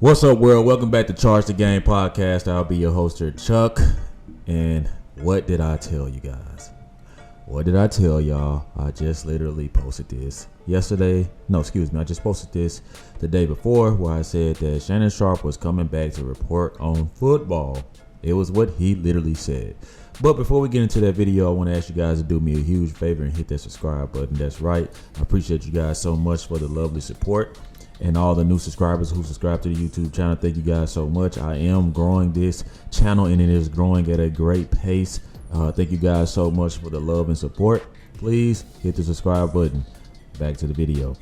What's up, world? Welcome back to Charge the Game podcast. I'll be your host here, Chuck. And what did I tell you guys? What did I tell y'all? I just literally posted this yesterday. No, excuse me. I just posted this the day before where I said that Shannon Sharpe was coming back to report on football. It was what he literally said. But before we get into that video, I want to ask you guys to do me a huge favor and hit that subscribe button. That's right. I appreciate you guys so much for the lovely support. And all the new subscribers who subscribe to the YouTube channel, thank you guys so much. I am growing this channel and it is growing at a great pace. Thank you guys so much for the love and support. Please hit the subscribe button. Back to the video.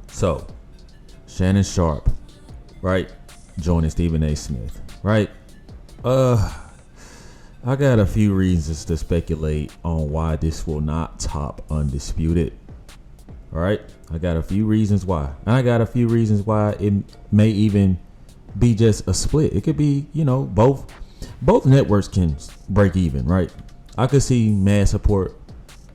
So, Shannon Sharpe, right? Joining Stephen A. Smith, right? I got a few reasons to speculate on why this will not top Undisputed. All right, I got a few reasons why. And I got a few reasons why it may even be just a split. It could be, both networks can break even, right? I could see mad support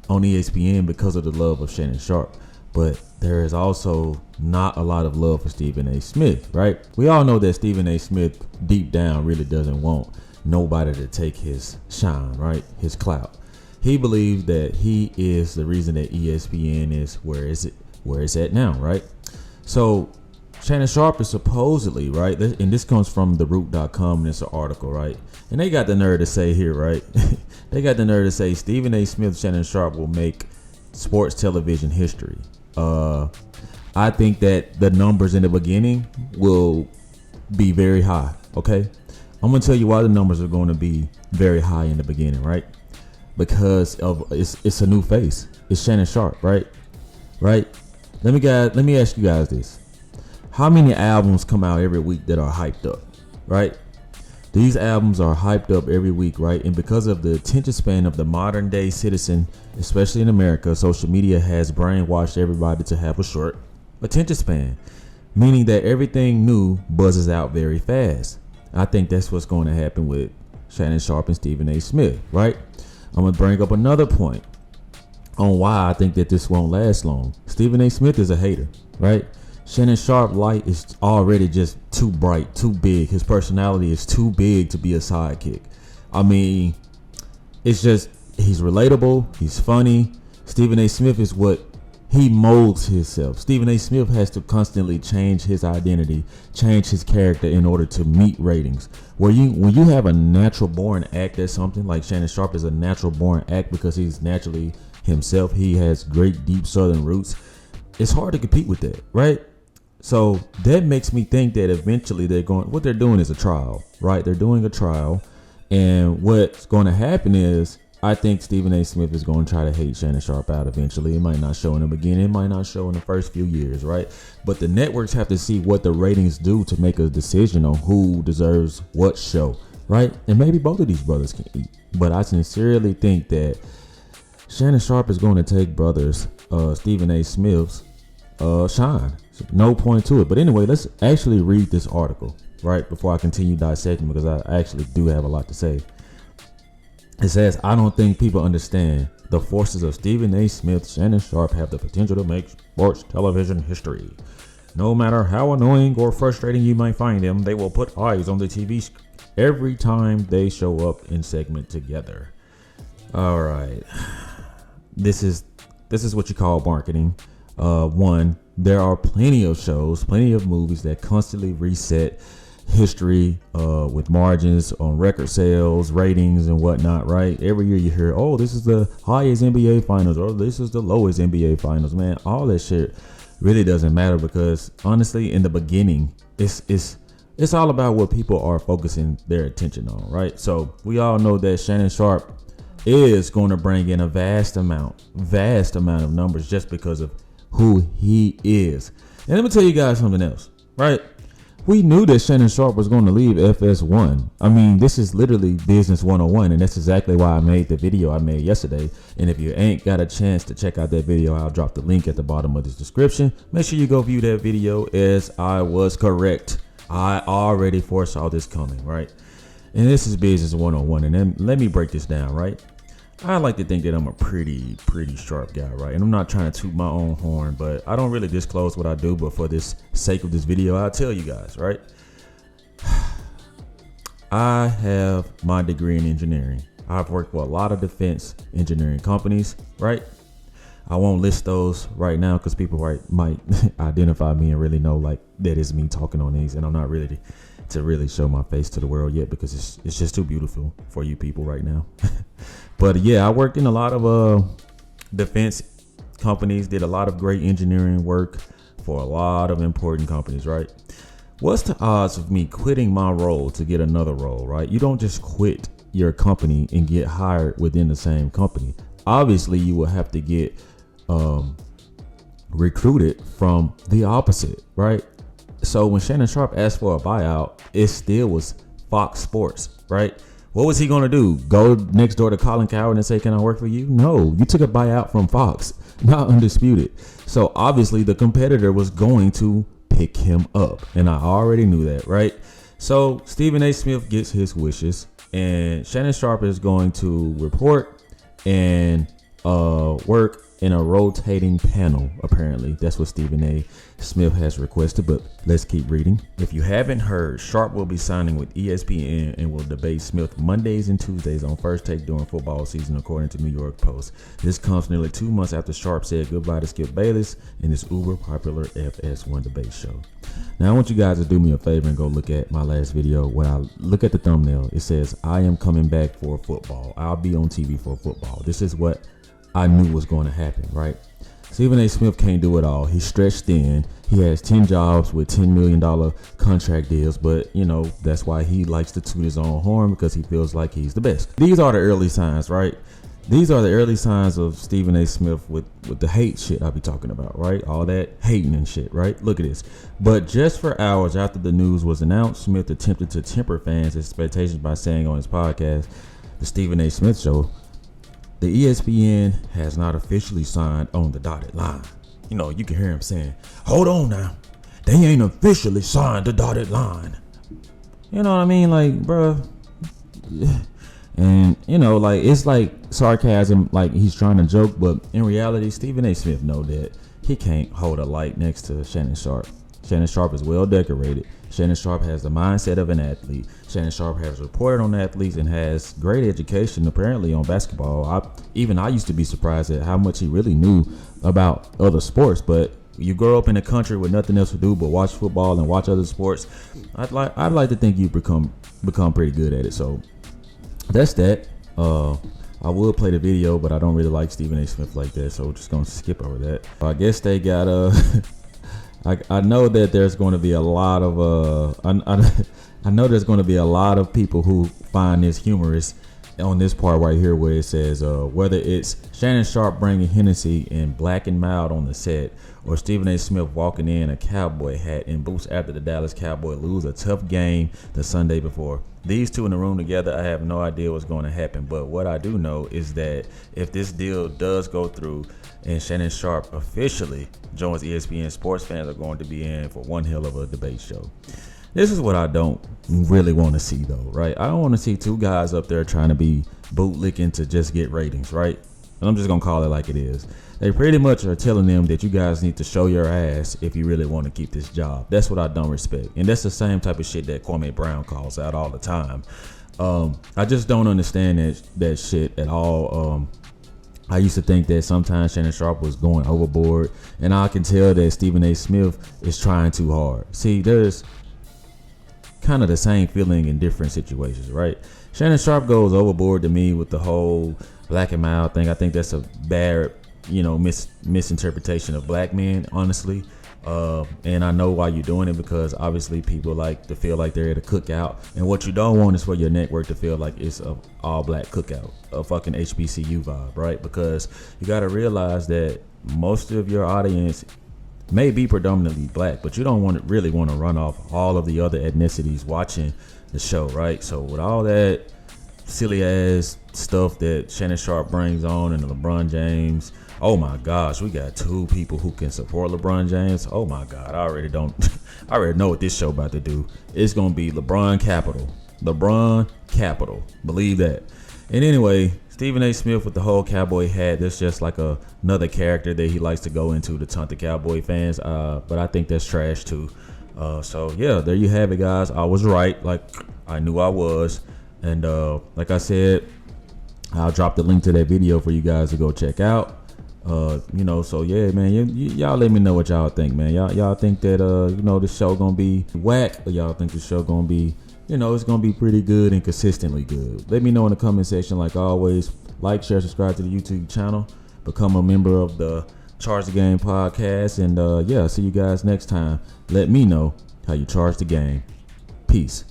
on ESPN because of the love of Shannon Sharpe, but there is also not a lot of love for Stephen A. Smith, right? We all know that Stephen A. Smith deep down really doesn't want nobody to take his shine, right? His clout. He believes that he is the reason that ESPN is where it's at now, right? So Shannon Sharpe is supposedly, right, and this comes from theroot.com, and it's an article, right? And they got the nerve to say here, right? They got the nerve to say Stephen A. Smith, Shannon Sharpe will make sports television history. I think that the numbers in the beginning will be very high, okay? I'm going to tell you why the numbers are going to be very high in the beginning, right? Because of it's a new face. It's Shannon Sharpe, right? Let me ask you guys this. How many albums come out every week that are hyped up, right? These albums are hyped up every week, right? And because of the attention span of the modern day citizen, especially in America, social media has brainwashed everybody to have a short attention span, meaning that everything new buzzes out very fast. I think that's what's going to happen with Shannon Sharpe and Stephen A. Smith, right? I'm going to bring up another point on why I think that this won't last long. Stephen A. Smith is a hater, right? Shannon Sharpe light is already just too bright, too big. His personality is too big to be a sidekick. I mean, it's just, he's relatable. He's funny. Stephen A. Smith is what he molds himself. Stephen A. Smith has to constantly change his identity, change his character in order to meet ratings. When you have a natural born act at something, like Shannon Sharpe is a natural born act because he's naturally himself. He has great deep southern roots. It's hard to compete with that, right? So that makes me think that eventually what they're doing is a trial, right? They're doing a trial, and what's going to happen is, I think Stephen A. Smith is going to try to hate Shannon Sharpe out eventually. It might not show in the beginning. It might not show in the first few years, right? But the networks have to see what the ratings do to make a decision on who deserves what show, right? And maybe both of these brothers can eat. But I sincerely think that Shannon Sharpe is going to take Stephen A. Smith's shine. So no point to it. But anyway, let's actually read this article, right? Before I continue dissecting, because I actually do have a lot to say. It says, I don't think people understand the forces of Stephen A. Smith. Shannon Sharpe have the potential to make sports television history. No matter how annoying or frustrating you might find them, they will put eyes on the TV every time they show up in segment together. All right. This is what you call marketing. One, there are plenty of shows, plenty of movies that constantly reset history with margins on record sales, ratings, and whatnot, right? Every year you hear, oh, this is the highest NBA finals, or this is the lowest NBA finals. Man, all that shit really doesn't matter, because honestly, in the beginning, it's all about what people are focusing their attention on, right? So we all know that Shannon Sharpe is going to bring in a vast amount of numbers just because of who he is. And let me tell you guys something else, right? We knew that Shannon Sharpe was going to leave FS1. I mean, this is literally business 101, and that's exactly why I made the video I made yesterday. And if you ain't got a chance to check out that video, I'll drop the link at the bottom of this description. Make sure you go view that video, as I was correct. I already foresaw this coming, right? And this is business 101, and then let me break this down, right? I like to think that I'm a pretty sharp guy, right? And I'm not trying to toot my own horn, but I don't really disclose what I do. But for this sake of this video, I'll tell you guys, right? I have my degree in engineering. I've worked for a lot of defense engineering companies, right? I won't list those right now because people might identify me and really know like that is me talking on these, and I'm not ready to really show my face to the world yet because it's just too beautiful for you people right now. But yeah, I worked in a lot of defense companies, did a lot of great engineering work for a lot of important companies, right? What's the odds of me quitting my role to get another role, right? You don't just quit your company and get hired within the same company. Obviously, you will have to get recruited from the opposite, right? So when Shannon Sharpe asked for a buyout, it still was Fox Sports, right? What was he going to do? Go next door to Colin Cowherd and say, can I work for you? No, you took a buyout from Fox, not Undisputed. So obviously the competitor was going to pick him up. And I already knew that, right? So Stephen A. Smith gets his wishes and Shannon Sharpe is going to report and work in a rotating panel. Apparently that's what Stephen A. Smith has requested, but let's keep reading. If you haven't heard, Sharpe will be signing with ESPN and will debate Smith Mondays and Tuesdays on First Take during football season, according to New York Post. This comes nearly 2 months after Sharpe said goodbye to Skip Bayless in his uber popular FS1 debate show. Now I want you guys to do me a favor and go look at my last video. When I look at the thumbnail, it says I am coming back for football. I'll be on TV for football. This is what I knew was going to happen, right? Stephen A. Smith can't do it all. He's stretched thin. He has 10 jobs with $10 million contract deals, but you know, that's why he likes to toot his own horn, because he feels like he's the best. These are the early signs, right? These are the early signs of Stephen A. Smith with the hate shit I be talking about, right? All that hating and shit, right? Look at this. But just for hours after the news was announced, Smith attempted to temper fans' expectations by saying on his podcast, The Stephen A. Smith Show, the ESPN has not officially signed on the dotted line. You know, you can hear him saying, hold on now, they ain't officially signed the dotted line. You know what I mean? Like, bruh. And, you know, like, it's like sarcasm, like he's trying to joke, but in reality, Stephen A. Smith know that he can't hold a light next to Shannon Sharpe. Shannon Sharpe is well decorated. Shannon Sharpe has the mindset of an athlete. Shannon Sharpe has reported on athletes and has great education apparently on basketball. I used to be surprised at how much he really knew about other sports, but you grow up in a country with nothing else to do but watch football and watch other sports. I'd like to think you become pretty good at it. So that's that. I will play the video, but I don't really like Stephen A. Smith like that, so we're just gonna skip over that. I guess they got I know that there's going to be a lot of I know there's going to be a lot of people who find this humorous on this part right here where it says whether it's Shannon Sharpe bringing Hennessy and Black and Mild on the set, or Stephen A. Smith walking in a cowboy hat and boots after the Dallas Cowboys lose a tough game the Sunday before. These two in the room together, I have no idea what's going to happen. But what I do know is that if this deal does go through and Shannon Sharpe officially joins ESPN, sports fans are going to be in for one hell of a debate show. This is what I don't really want to see, though, right? I don't want to see two guys up there trying to be bootlicking to just get ratings, right? And I'm just going to call it like it is. They pretty much are telling them that you guys need to show your ass if you really want to keep this job. That's what I don't respect. And that's the same type of shit that Kwame Brown calls out all the time. I just don't understand that shit at all. I used to think that sometimes Shannon Sharpe was going overboard, and I can tell that Stephen A. Smith is trying too hard. See, there's kind of the same feeling in different situations, right? Shannon Sharpe goes overboard to me with the whole Black and Mild thing. I think that's a bad, misinterpretation of black men, honestly. And I know why you're doing it, because obviously people like to feel like they're at a cookout, and what you don't want is for your network to feel like it's a all black cookout, a fucking HBCU vibe, right? Because you got to realize that most of your audience may be predominantly black, but you don't really want to run off all of the other ethnicities watching the show, right? So with all that silly ass stuff that Shannon Sharpe brings on, and the LeBron James, oh my gosh, we got two people who can support LeBron James. Oh my God, I already know what this show about to do. It's gonna be LeBron Capital. Believe that. And anyway, Stephen A. Smith with the whole cowboy hat, that's just like another character that he likes to go into to taunt the Cowboy fans. But I think that's trash too. So yeah, there you have it, guys. I was right, like I knew I was. And like I said, I'll drop the link to that video for you guys to go check out. So yeah, man, y'all let me know what y'all think, man. Y'all think that the show gonna be whack, or y'all think the show gonna be, it's gonna be pretty good and consistently good? Let me know in the comment section. Like always, like, share, subscribe to the YouTube channel, become a member of the Charge the Game podcast, and see you guys next time. Let me know how you charge the game. Peace.